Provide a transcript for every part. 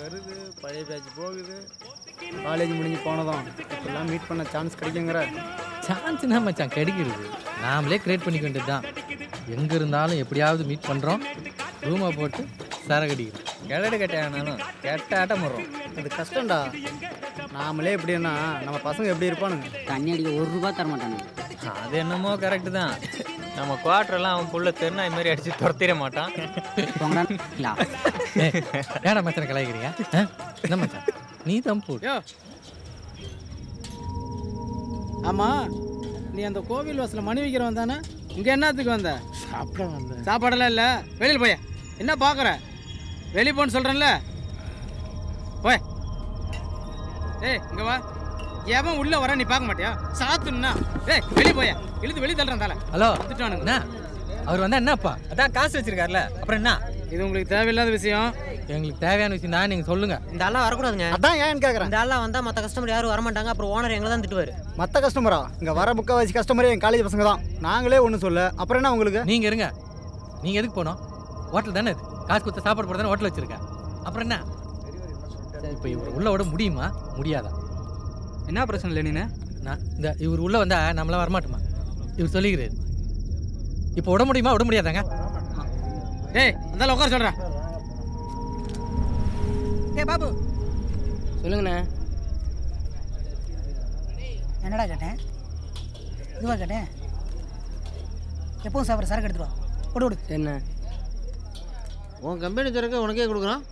வருது, பழைய பேட்ச் போகுது. காலேஜ் முடிஞ்சு போனதும் இப்பெல்லாம் மீட் பண்ண சான்ஸ் கிடைக்குங்கிற. சான்ஸ்னா மச்சான் கிடைக்கிறது, நாமளே கிரியேட் பண்ணிக்க வேண்டியது தான். எங்கே இருந்தாலும் எப்படியாவது மீட் பண்ணுறோம், ரூமை போட்டு சரகடிக்கிறோம். கிளடு கட்டையானாலும் கெட்ட ஆட்டம் போடுறோம். அது கஷ்டம்டா. நாமளே எப்படின்னா நம்ம பசங்க எப்படி இருப்பானுங்க. தண்ணி அடிக்க ₹1 தர மாட்டானுங்க. அது என்னமோ கரெக்டு தான். நம்ம குவார்டர்லாம் அவன் புள்ள தெருநாய் மாதிரி அடிச்சு துரத்திட மாட்டான். ஏடா மச்சான் கலாய்க்கிறியா? என்ன மச்சான் நீ தான் போடு. ஆமாம், நீ அந்த கோவில் வாசல மணி வைக்கிறவன் தானே? இங்கே என்னத்துக்கு வந்த? சாப்பிட வந்தேன். சாப்பாடெல்லாம் இல்லை, வெளியில் போய. என்ன பார்க்குற? வெளியே போன்னு சொல்கிறேன்ல, போய். ஏய் இங்கே வா. எவன் உள்ளே வர நீ பார்க்க மாட்டியா? சாத்துன்னா ஏய் வெளியே போய. இழுத்து வெளியே தள்ளுறேன் தலை. ஹலோ வந்துட்டானுங்க. என்ன அவர் வந்தா என்னப்பா? அதான் காசு வச்சிருக்காருல, அப்புறம் என்ன? இது உங்களுக்கு தேவையில்லாத விஷயம். எங்களுக்கு தேவையான விஷயம் தான், நீங்கள் சொல்லுங்கள். இந்த ஆள்லாம் வரக்கூடாதுங்க. அதான் ஏன்னு கேட்குறேன். இந்த ஆள்லாம் வந்தால் மற்ற கஸ்டமர் யாரும் வரமாட்டாங்க. அப்புறம் ஓனர் எங்களை தான் திட்டுவார். மற்ற கஸ்டமரா? இங்கே வர முக்கால்வாசி கஸ்டமரே என் காலேஜ் பசங்க தான். நாங்களே ஒன்றும் சொல்ல, அப்புறம் என்ன உங்களுக்கு? நீங்கள் இருங்க. நீங்கள் எதுக்கு போனோம்? ஹோட்டல் தானே இது. காசு கொடுத்த சாப்பாடு போட தானே ஹோட்டல் வச்சுருக்கேன். அப்புறம் என்ன? இப்போ இவர் உள்ள விட முடியுமா முடியாதா? என்ன பிரச்சனை இல்லை நீனு? நான் இந்த இவர் உள்ளே வந்தால் நம்மளாம் வரமாட்டோமா? இவர் சொல்லிக்கிறாரு. இப்போ விட முடியுமா விட முடியாதாங்க? ஏய் அந்தால உட்கார சொல்கிறேன். ஏய் பாபு சொல்லுங்கண்ணே. என்னடா கேட்டேன்? இதுவா கேட்டேன்? எப்பவும் சாப்பிட்ற சரக்கு எடுத்துருவா. கொடு கொடு. என்ன உன் கம்பெனி திறக்க உனக்கே கொடுக்குறான்.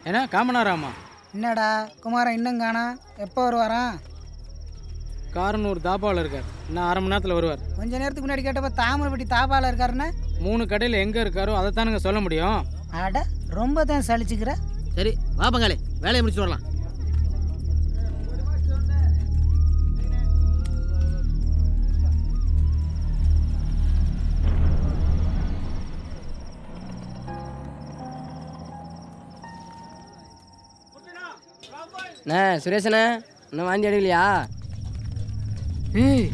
என்ன காமனாராமா? என்னடா குமாரன் இன்னும் காணா? எப்போ வருவாரான்? காரனூர் தாபாவில் இருக்கார். இன்னும் 1/2 மணி நேரத்தில் வருவார். கொஞ்ச நேரத்துக்கு முன்னாடி கேட்டப்ப தாமரைப்பட்டி தாபாவில் இருக்காருன்னு. 3 கடையில் எங்கே இருக்காரோ அதை தானுங்க சொல்ல முடியும். அட ரொம்ப தான் சலிச்சுக்கிற. சரி வா பங்காளி, வேலையை முடிச்சுட்டு வரலாம். அண்ணே சுரேஷண்ணே, இன்னும் வாந்தி அடிக்கலையா? ஏய்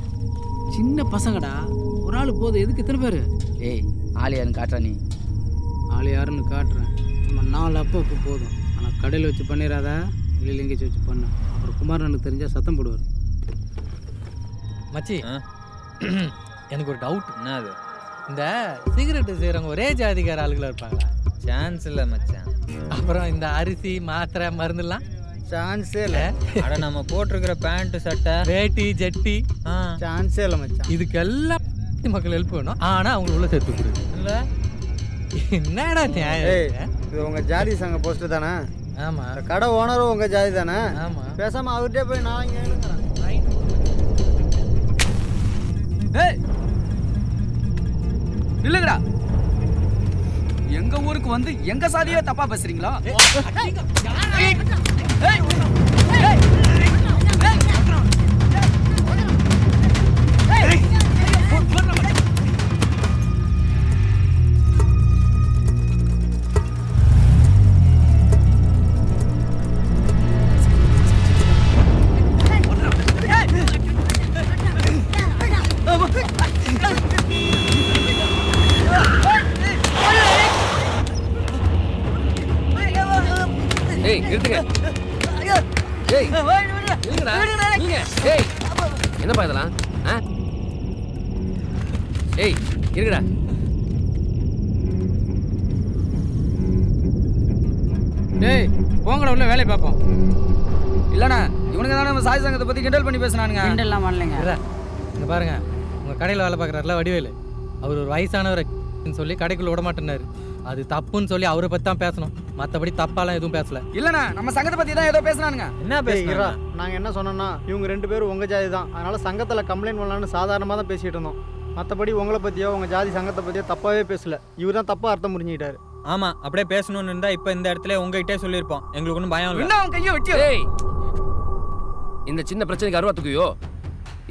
சின்ன பசங்கடா, ஒரு ஆள் போதும். எதுக்கு இத்தனை பேர்? ஏய் ஆலியான்னு காட்டுற நீ. ஆள் யாருன்னு காட்டுறேன். நம்ம 4 அப்பாவுக்கு போதும். ஆனால் கடையில் வச்சு பண்ணிடாத, வெளியில் எங்கேயாச்சும் வச்சு பண்ண. அப்புறம் குமாரனுக்கு தெரிஞ்சால் சத்தம் போடுவார். மச்சி எனக்கு ஒரு டவுட். என்ன அது? இந்த சிகரெட்டு செய்கிறவங்க ஒரே ஜாதிக்கார ஆளுகளாக இருப்பாங்களா? சான்ஸ் இல்லை மச்சான். அப்புறம் இந்த அரிசி மாத்திரை மருந்துலாம் சான்ஸே இல்லை. அட நம்ம போட்டிருக்கிற பேண்ட்டு சட்டை வேட்டி ஜட்டி சான்ஸே இல்லை மச்சான். இதுக்கெல்லாம் மக்கள் ஹெல்ப் வேணும். ஆனால் அவங்க உள்ள சேர்த்து கொடுது இல்லை. என்னடா ஏய் நியாயம்? இது இது உங்கள் ஜாதி சங்க போஸ்ட்டு தானே? ஆமாம் இந்த கடை ஓனரும் உங்கள் ஜாதி தானே? ஆமாம். பேசாமல் அவர்கிட்டே போய் நான் இங்கே எழுதுறேன். ஏய் இல்லங்கடா, எங்க ஊருக்கு வந்து எங்க சாதியே தப்பா பேசுறீங்களா? ஏய் நிறுத்துங்க. ஏய் நில்லுங்கடா நீங்க. ஏய் என்னப்பா இதெல்லாம்? ஏய் இருங்கடா. டேய் போங்கடா உள்ள வேலையை பார்ப்போம். இல்லண்ணா, இவனுங்க தானே நம்ம சாய் சங்கத்தை பத்தி கிண்டல் பண்ணி பேசுனானுங்க. கிண்டல்லாம் பண்ணலைங்க. இங்கே பாருங்க, உங்கள் கடையில் வேலை பார்க்குறாருல வடிவேலு, அவர் ஒரு வயசானவரை சொல்லி கடைக்குள்ள விட மாட்டேன்னாரு. அது தப்புன்னு சொல்லி அவரை பற்றி தான் பேசணும், மற்றபடி தப்பாலாம் எதுவும் பேசல. இல்லண்ணா, நம்ம சங்கத்தை பத்தி தான் ஏதோ பேசுனானுங்க. என்ன பேசுறா? நாங்கள் என்ன சொன்னோன்னா இவங்க 2 பேரும் உங்கள் ஜாதி தான், அதனால் சங்கத்தில் கம்ப்ளைண்ட் பண்ணலான்னு சாதாரணமாக தான் பேசிகிட்டு இருந்தோம். மற்றபடி உங்களை பற்றியோ உங்கள் ஜாதி சங்கத்தை பற்றியோ தப்பாகவே பேசல. இவர் தான் தப்பாக அர்த்தம் புரிஞ்சுக்கிட்டாரு. ஆமா, அப்படியே பேசணும்னு இருந்தா இப்ப இந்த இடத்துல உங்ககிட்டே சொல்லியிருப்போம். எங்களுக்கு ஒன்றும் பயம் இல்லை. என்ன அவன் கையை வெட்டி? ஏய் இந்த சின்ன பிரச்சனைக்கு அருவாத்துக்குயோ?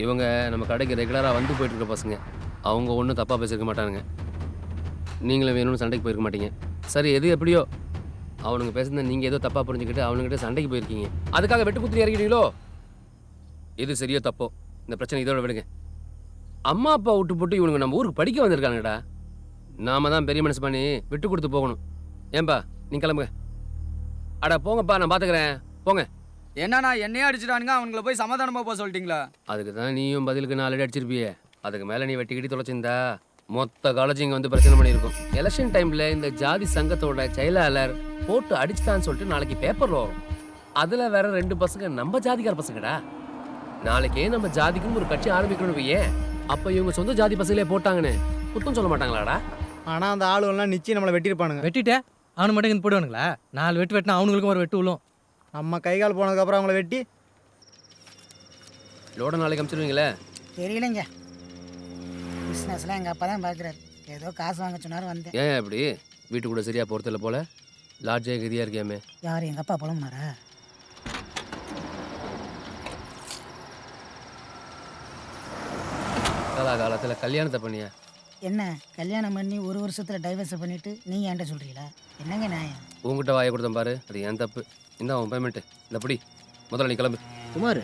இவங்க நம்ம கடைக்கு ரெகுலராக வந்து போயிட்டு இருக்க பசங்க. அவங்க ஒன்றும் தப்பாக பேசியிருக்க மாட்டானுங்க. நீங்களும் வேணும்னு சண்டைக்கு போயிருக்க மாட்டீங்க. சரி எது எப்படியோ, அவனுங்க பேசுனதை நீங்கள் ஏதோ தப்பாக புரிஞ்சுக்கிட்டு அவனுங்கிட்ட சண்டைக்கு போயிருக்கீங்க. அதுக்காக வெட்டு குத்தி இறங்கிட்டீங்களோ? எது சரியோ தப்போ, இந்த பிரச்சனை இதோட விடுங்க. அம்மா அப்பா விட்டு போட்டு இவனுங்க நம்ம ஊருக்கு படிக்க வந்திருக்காங்கடா. நாம தான் பெரிய மனசு பண்ணி விட்டு கொடுத்து போகணும். ஏன்பா நீ கிளம்புங்க. அட போங்கப்பா, நான் பார்த்துக்கிறேன். போங்க. என்னண்ணா என்னையே அடிச்சிட்டானுங்க, அவங்கள போய் சமாதானமா போக சொல்லிட்டீங்களா? அதுக்கு தான் நீயும் பதிலுக்கு 4 அடி அடிச்சிருப்பியே. அதுக்கு மேலே நீ வெட்டிக்கிட்டி தொலைச்சிருந்தா மொத்த காலேஜ் இங்கே வந்து பிரச்சனை பண்ணியிருக்கும். எலெக்ஷன் டைமில் இந்த ஜாதி சங்கத்தோட செயலாளர் போட்டு அடிச்சுட்டான்னு சொல்லிட்டு நாளைக்கு பேப்பரில் வரும். அதில் வேற 2 பசங்க நம்ம ஜாதிக்கார பசங்கடா. நாளைக்கே நம்ம ஜாதிக்கும் ஒரு கட்சி ஆரம்பிக்கணும் வையே. அப்போ இவங்க சொந்த ஜாதி பசங்களே போட்டாங்கன்னு குத்தம் சொல்ல மாட்டாங்களாடா? ஆனால் அந்த ஆளுவெல்லாம் நிச்சயம் நம்மளை வெட்டியிருப்பானுங்க. வெட்டிட்டே அவனு மட்டும் இங்கே போடுவானுங்களா? 4 வெட்டு வெட்டினா அவனுங்களுக்கும் ஒரு வெட்டு விழும். நம்ம கை கால் போனதுக்கப்புறம் அவங்கள வெட்டி லோட நாளைக்கு அனுப்பிச்சிருவீங்களே. தெரியலைங்க, பிஸ்னஸ்லாம் எங்கள் அப்பா தான் பார்க்குறாரு. ஏதோ காசு வாங்க சொன்னார் வந்தேன். ஏன் அப்படி வீட்டு கூட சரியாக போகிறதில்ல போல? லாட்ஜே கதியாக இருக்கியாமே. யார் எங்கள் அப்பா புலம்புனாரா? காலத்தில் கல்யாணத்தை பண்ணியா? என்ன கல்யாணம் பண்ணி 1 வருஷத்தில் டைவர்ஸ் பண்ணிவிட்டு நீங்கள் என்கிட்ட சொல்கிறீங்களா? என்னங்க நியாயம்? உங்ககிட்ட வாயை கொடுத்தேன் பாரு, அது ஏன் தப்பு. இந்த அவன் பேமெண்ட்டு இந்த படி. முதல்ல நீ கிளம்பு. குமார்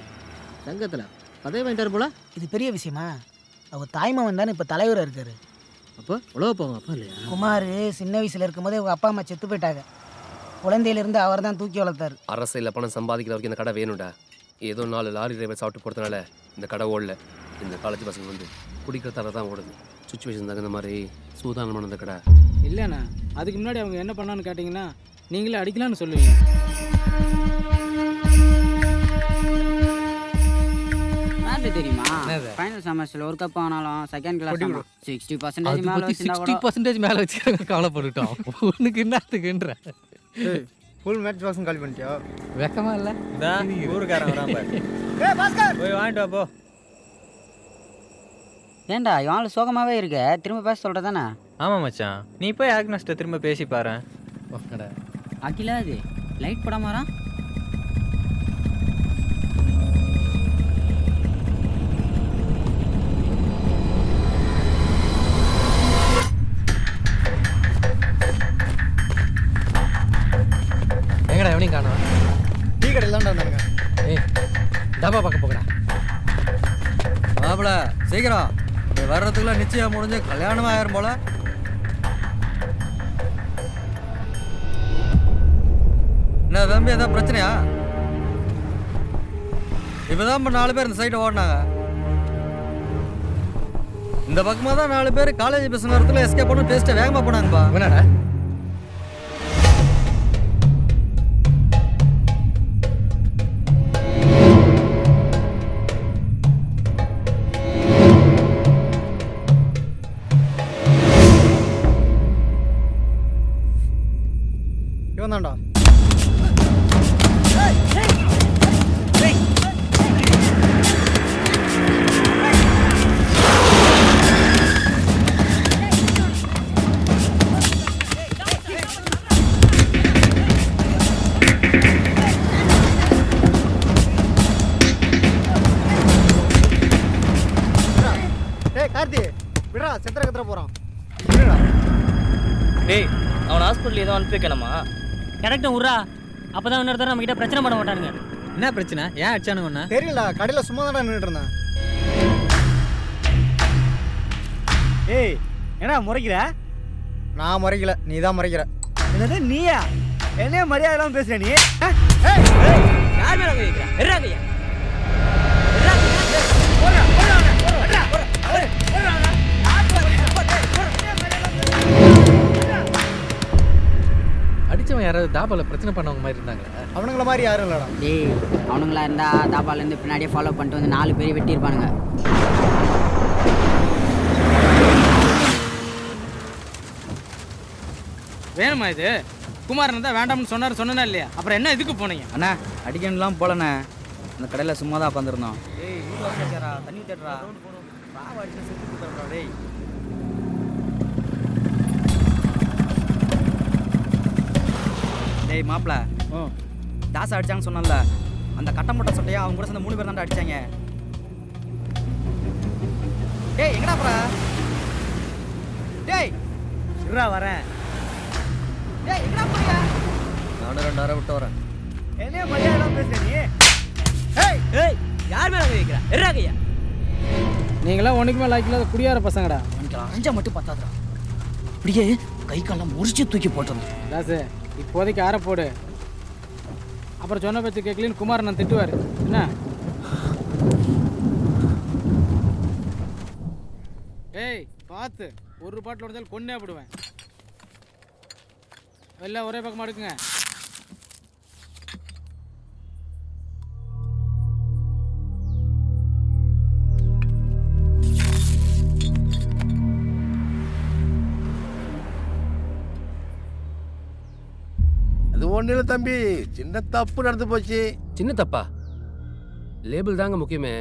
சங்கத்தில் பதவி வாங்கிட்டார் போல. இது பெரிய விஷயமா? அவர் தாய்மாமன் தானே இப்போ தலைவராக இருக்காரு. அப்போ உழவு போங்க அப்பா இல்லையா? குமார் சின்ன வயசில் இருக்கும்போதே அவங்க அப்பா அம்மா செத்து போயிட்டாங்க. குழந்தையிலேருந்து அவர் தான் தூக்கி வளர்த்தாரு. அரசியலில் பணம் சம்பாதிக்கிற வரைக்கும் இந்த கடை வேணும்டா. ஏதோ 4 லாரி டிரைவர் சாப்பிட்டு போகிறதுனால இந்த கடை ஓடல. இந்த காலேஜ் பசங்க வந்து குடிக்கிற தர தான் ஓடுது. சுச்சுவேஷன் தகுந்த மாதிரி சூதானமான இந்த கடை. இல்லைண்ணா, அதுக்கு முன்னாடி அவங்க என்ன பண்ணான்னு கேட்டிங்கன்னா நீங்களே அடிக்கலாம்னு சொல்லுவீங்க. தெரியுமா? என்னது? ஃபைனல் செமஸ்டர்ல ஒரு கப் ஆனாலும் செகண்ட் கிளாஸ் 60% அது மேல பத்தி வச்சிருந்தா கூட 60% மேலே வச்சுருக்காங்க. கவலைப்பட்டுட்டோம். உனக்கு என்னத்துக்குன்ற ஃபுல் மேட்ச் பாக்ஸும் காலி பண்ணிட்டியா? வெக்கமா இல்லை? ஊருக்காரன் வரான் பாரு. போய் வாங்கிட்டு வா போ. ஏன்டா இவன் சோகமாவே இருக்க, திரும்ப பேச சொல்றதானே? ஆமா மச்சான், நீ போய் ஆக்னஸ்ட்டை திரும்ப பேசி பாரு. அகிலா அது லைட் படாமறான். எங்கடா எவனையும் காணோம். டீ கடையில் தான் இருந்தானுங்க. ஏய் டப்பா பார்க்க போகடா. மாப்பிள சீக்கிரம் வர்றதுக்குள்ள நிச்சயம் முடிஞ்சு கல்யாணம் ஆயிரும் போல. என்ன தம்பி ஏதாவது பிரச்சனையா? இப்போதான் 4 பேர் இந்த சைட்டை ஓடினாங்க. இந்த பக்கமாக தான் 4 பேர் காலேஜ் பஸ் நேரத்தில் எஸ்கேப் பண்ணி பேசிட்டு வேகமாக போனாங்கப்பா. என்னடா இவன் தான்டா. டேய் கார்த்தி விடுறா, செத்துற கத்துற போகிறான். டேய் அவன் ஹாஸ்பிட்டல் ஏதோ அனுப்பி வைக்கணுமா? கரெக்டாக விட்றா, அப்போ தான் இன்னொரு தடவை நம்மகிட்ட பிரச்சனை பண்ண மாட்டானுங்க. என்ன பிரச்சனை? ஏன் அடிச்சானுங்க ஒன்று? தெரியல, கடையில் சும்மா தானே நின்றுட்டு இருந்தேன். ஏய் என்ன முறைக்கிற? நான் முறைக்கல, நீ தான் முறைக்கிற. என்னது நீயா? என்னைய மரியாதை இல்லாமல் பேசுற நீ? யார் மேலே வைக்கிறா? எறாதையா அடிச்சவன் யாராவது தாபால பிரச்சனை பண்ணவங்க மாதிரி இருந்தாங்களா? அவனுங்கள மாதிரி யாரும் இல்லைடா. டேய் அவனுங்களா இருந்தா தாபாலேருந்து பின்னாடியே ஃபாலோ பண்ணிட்டு வந்து 4 பேரை வெட்டியிருப்பானுங்க. வேணுமா இது? குமாரன் தான் வேண்டாம்னு சொன்னா இல்லையா? அப்புறம் என்ன இதுக்கு போனீங்க? அண்ணா அடிக்கணும்லாம் போலண்ணே, அந்த கடையில் சும்மா தான் உட்காந்துருந்தோம். ஏய் வீடு தண்ணி தேடுறா. ராவ அடிச்சு செத்து போடுறா டேய். டேய் மாப்பிள, தாசை அடிச்சாங்கன்னு சொன்னல, அந்த கட்டம் போட்ட சொட்டையா அவங்க கூட சேர்ந்த 3 பேர் தாண்டா அடிச்சாங்க. டேய் எங்கடா போற? டேய் இருடா வரேன். டேய் எங்கடா போறீங்க? நானும் 2 நேரம் விட்டு வரேன். என்னைய மரியாதை இல்லாமல் பேசுற நீ? ஏய் யார் மேலே வைக்கிறா? எறாதையா நீங்களாம் ஒன்றுக்குமே லாய்க்கு இல்லாத குடியார பசங்கடா. அஞ்சா மட்டும் பத்தாதுடா, அப்படியே கை காலம் முறிச்சு தூக்கி போட்டு தாசு இப்போதைக்கு ஆற போடு. அப்புறம் சொன்ன பேச்சு கேட்கலின்னு குமார் நான் திட்டுவார். என்ன? ஏய் பார்த்து, ஒரு பாட்டில் உடஞ்சாலும் கொன்னே போடுவேன். எல்லாம் ஒரே பக்கமாக எடுக்குங்க. அது ஒன்றும் இல்லை தம்பி, சின்ன தப்பு நடந்து போச்சு. சின்ன தப்பா? லேபிள் தாங்க முக்கியமே,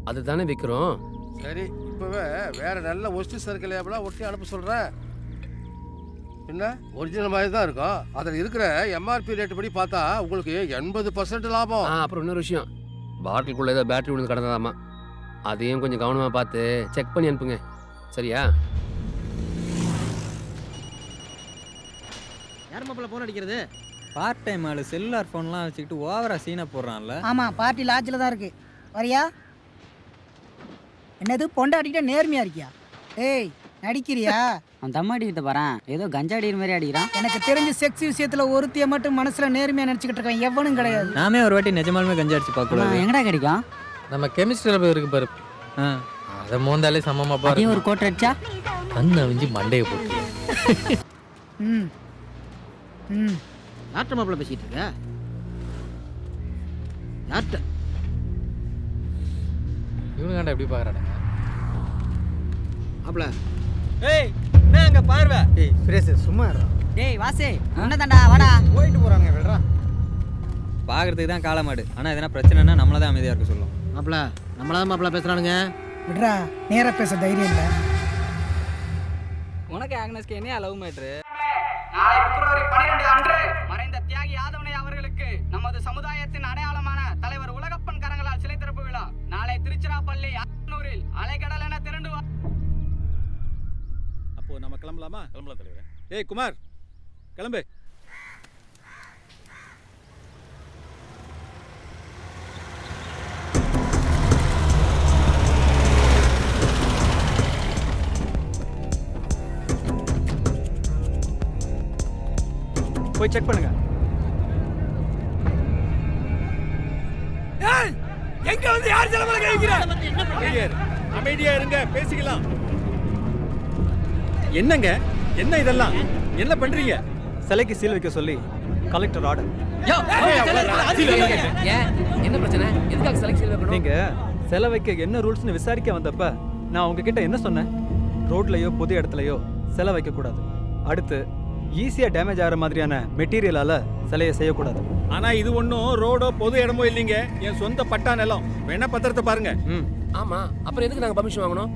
அதுதானே விற்கிறோம். சரி, இப்போவே வேற நல்ல ஒஸ்டி சர்க்கிள் லேபிளாக ஒட்டி அனுப்ப சொல்கிறேன். என்ன ஒரிஜினல் மாதிரி தான் இருக்கும். அதில் இருக்கிற எம்ஆர்பி ரேட்டு படி பார்த்தா உங்களுக்கு 80% லாபம். அப்புறம் இன்னொரு விஷயம், பாட்டிலுக்குள்ளே ஏதோ பேட்டரி விழுந்து கிடந்ததாமா, அதையும் கொஞ்சம் கவனமாக பார்த்து செக் பண்ணி அனுப்புங்க. சரியா? யார் மாப்பிள்ள ஃபோன் அடிக்கிறது? பார்ட் டைம் ஆளு செல்லுலார் ஃபோன்லாம் வச்சுக்கிட்டு ஓவரா சீனை போடுறான்ல. ஆமாம், பார்ட்டி லாட்ஜில் தான் இருக்குது. வரியா? என்னது பொண்டாட்டிக்கிட்ட நேர்மையாக இருக்கியா? ஏய் நடிக்கிறியா? அவன் தம் அடிக்கிட்ட பாறேன், ஏதோ கஞ்சா அடிக்கிற மாதிரி அடிக்கிறான். எனக்கு தெரிஞ்ச செக்ஸ் விஷயத்தில் ஒருத்தியை மட்டும் மனசில் நேர்மையாக நினச்சிக்கிட்டு இருக்கேன் எவனும் கிடையாது. நாமே ஒரு வாட்டி நிஜமாலுமே கஞ்சா அடிச்சு பார்க்கக்கூடாது. எங்கடா கிடைக்கும்? நம்ம கெமிஸ்ட்ரியில் இருக்கு பாரு, அதை மோந்தாலே சமமாக பாரு. அதையும் ஒரு கோட்டை அடிச்சா கண்ணை அவிஞ்சு மண்டையை போட்டு. ம் ம் யார்கிட்ட மாப்பிள்ள பேசிகிட்டு இருக்க? யார்கிட்ட? இவனுக்காண்டா எப்படி பார்க்குறானுங்க மாப்பிள்ள ஏய் என்ன அங்க பார்வை? ஏய் பிரேஸ் சும்மா இருடா. டேய் வாசே உன்னதான்டா, வாடா. போயிட்டு போகிறாங்க விடுறா. பார்க்கறதுக்கு தான் காலமாடு, ஆனால் எதனா பிரச்சனைனா நம்மள தான் அமைதியாக இருக்க சொல்லும். மாப்பிள்ள நம்மளாதான் மாப்பிள்ள பேசுகிறானுங்க. விடுறா, நேராக பேச தைரியம் இல்லை. உனக்கு ஆக்னஸ்க்கு என்ன லவ் மேட்ரு? நாளை பிப்ரவரி 12 அன்று மறைந்த தியாகி யாதவனை அவர்களுக்கு நமது சமுதாயத்தின் அடையாளமான தலைவர் உலகப்பன் கரங்களால் சிலை திறப்பு விழா நாளை திருச்சிராப்பள்ளி அன்னூரில் அலைக்கடல் என திரண்டு அப்போ நம்ம கிளம்பலாமா? கிளம்பலாம் தலைவரே. ஏய் குமார் கிளம்பு. போய் செக் பண்ணுங்க. எங்க வந்து யார் செலவுல கேக்குற? அமைதியா இருங்க, பேசிக்கலாம். என்னங்க என்ன இதெல்லாம்? என்ன பண்றீங்க? சிலைக்கு சீல் வைக்க சொல்லி கலெக்டர் ஆர்டர். ஏன் என்ன பிரச்சனை? எதுக்காக செலக்ஷன் வைக்கணும்? நீங்க சிலை வைக்க என்ன ரூல்ஸ்னு விசாரிக்க வந்தப்ப நான் உங்ககிட்ட என்ன சொன்னேன்? ரோட்லயோ பொது இடத்துலயோ சிலை வைக்க கூடாது. அடுத்து ஈஸியா டேமேஜ் ஆகிற மாதிரியான மெட்டீரியலால சிலையை செய்யக்கூடாது. ஆனா இது ஒன்றும் ரோடோ பொது இடமோ இல்லைங்க, என் சொந்த பட்டா நிலம். வேணா பத்திரத்தை பாருங்க. ஆமா, அப்புறம் எதுக்கு நாங்க பர்மிஷன் வாங்கணும்?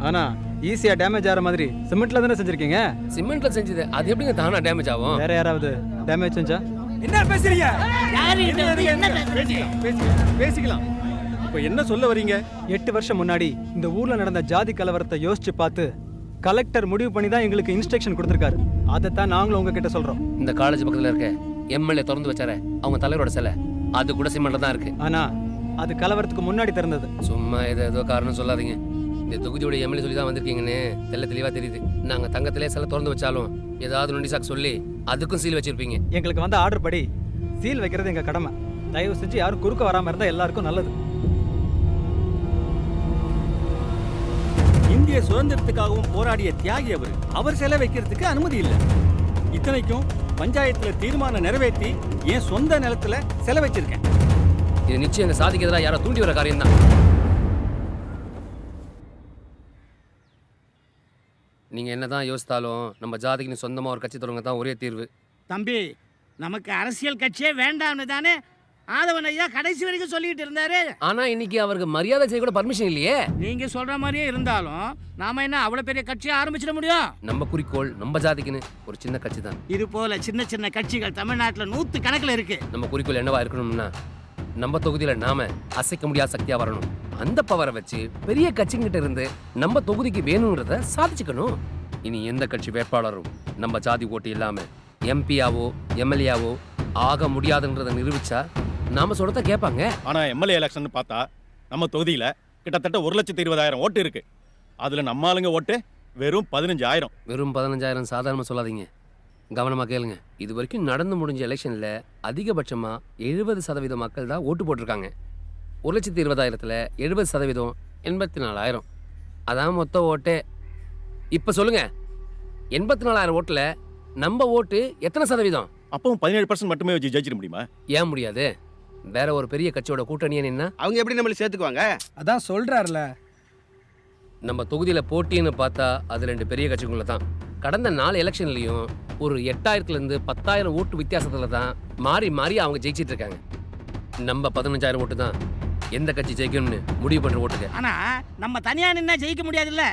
ஆனா ஈஸியா டேமேஜ் ஆகிற மாதிரி சிமெண்ட்ல தானே செஞ்சிருக்கீங்க. சிமெண்ட்ல செஞ்சது, அது எப்படிங்க தானா டேமேஜ் ஆகும்? வேற யாராவது டேமேஜ் செஞ்சா? என்ன பேசுறீங்க? பேசிக்கலாம். இப்போ என்ன சொல்ல வரீங்க? 8 வருஷம் முன்னாடி இந்த ஊர்ல நடந்த ஜாதி கலவரத்தை யோசிச்சு பார்த்து கலெக்டர் முடிவு பண்ணி தான் எங்களுக்கு இன்ஸ்ட்ரக்ஷன் கொடுத்துருக்காரு. அதைத்தான் நாங்களும் உங்ககிட்ட சொல்றோம். இந்த காலேஜ் பக்கத்துல இருக்க எம்எல்ஏ திறந்து வச்சார அவங்க தலைவரோட சிலை, அது கூட சிமெண்ட்ல தான் இருக்கு. ஆனா அது கலவரத்துக்கு முன்னாடி திறந்தது. சும்மா ஏதோ காரணம் சொல்லாதீங்க. இந்த தொகுதியோட எம்எல்ஏ சொல்லி தான் வந்திருக்கீங்கன்னு தெளிவா தெரியுது. நாங்க தங்கத்திலே சிலை திறந்து வச்சாலும் ஏதாவது நொண்டி சாக்கு சொல்லி அதுக்கும் சீல் வச்சிருப்பீங்க. எங்களுக்கு வந்த ஆர்டர் படி சீல் வைக்கிறது எங்க கடமை. தயவு செஞ்சு யாரும் குறுக்க வராம இருந்தா எல்லாருக்கும் நல்லது. இந்திய சுதந்திரத்துக்காகவும் போராடிய தியாகி அவர் சிலை வைக்கிறதுக்கு அனுமதி இல்லை. இத்தனைக்கும் பஞ்சாயத்துல தீர்மானம் நிறைவேற்றி என் சொந்த நிலத்துல சிலை வச்சிருக்கேன். இது நிச்சயம் இந்த சாதிக்கு எதிராக யாரோ தூண்டி வர காரியம் தான். நீங்க என்னதான் யோசித்தாலும் நம்ம ஜாதிக்கு சொந்தமா ஒரு கட்சி தொடங்க தான் ஒரே தீர்வு. தம்பி, நமக்கு அரசியல் கட்சியே வேண்டாம்னு தானே ஆதவன் ஐயா கடைசி வரைக்கும் சொல்லிட்டு இருந்தாரு. ஆனா இன்னைக்கு அவருக்கு மரியாதை செய்ய கூட பர்மிஷன் இல்லையே. நீங்க சொல்ற மாதிரியே இருந்தாலும் நாம என்ன அவ்வளவு பெரிய கட்சியை ஆரம்பிச்சிட முடியும்? நம்ம குறிக்கோள் நம்ம ஜாதிக்குன்னு ஒரு சின்ன கட்சி தான். இது போல சின்ன சின்ன கட்சிகள் தமிழ்நாட்டில் 100 கணக்கில் இருக்கு. நம்ம குறிக்கோள் என்னவா இருக்கணும்னா நம்ம தொகுதியில நாம அசைக்க முடியாத சக்தியா வரணும். அந்த பவரை வச்சு பெரிய கட்சிங்கிட்ட இருந்து நம்ம தொகுதிக்கு வேணும்ன்றத சாதிச்சுக்கணும். இனி எந்த கட்சி வேட்பாளரும் நம்ம ஜாதி ஓட்டு இல்லாம எம்பியாவோ எம்எல்ஏவோ ஆக முடியாதுன்றதை நிரூபிச்சா நாம சொல்றத கேட்பாங்க. ஆனா எம்எல்ஏ எலெக்ஷன் பார்த்தா நம்ம தொகுதியில கிட்டத்தட்ட 1,20,000 ஓட்டு இருக்கு. அதுல நம்ம ஆளுங்க ஓட்டு வெறும் 15,000. வெறும் 15,000 சாதாரணமா சொல்லாதீங்க. கவனமாக கேளுங்க. இது வரைக்கும் நடந்து முடிஞ்ச எலெக்ஷனில் அதிகபட்சமாக 70% மக்கள் தான் ஓட்டு போட்டிருக்காங்க. 1,20,000ல் 70% 84,000. அதான் மொத்த ஓட்டே. இப்போ சொல்லுங்க, 84,000 ஓட்டில் நம்ம ஓட்டு எத்தனை சதவீதம்? அப்பவும் 17% மட்டுமே வச்சு ஜெயிச்சிட முடியுமா? ஏன் முடியாது? வேற ஒரு பெரிய கட்சியோட கூட்டணியே நின்னா அவங்க எப்படி நம்மள சேர்த்துக்குவாங்க? அதான் சொல்கிறாருல. நம்ம தொகுதியில் போட்டின்னு பார்த்தா அது 2 பெரிய கட்சிக்குள்ள தான். கடந்த 4 எலெக்ஷன்லையும் ஒரு 8,000லேருந்து 10,000 ஓட்டு வித்தியாசத்தில் தான் மாறி மாறி அவங்க ஜெயிச்சிட்டு இருக்காங்க. நம்ம 15,000 ஓட்டு தான் எந்த கட்சி ஜெயிக்கணும்னு முடிவு பண்ணுற ஓட்டுக்கு. ஆனா நம்ம தனியா நின்னா ஜெயிக்க முடியாதுல்ல.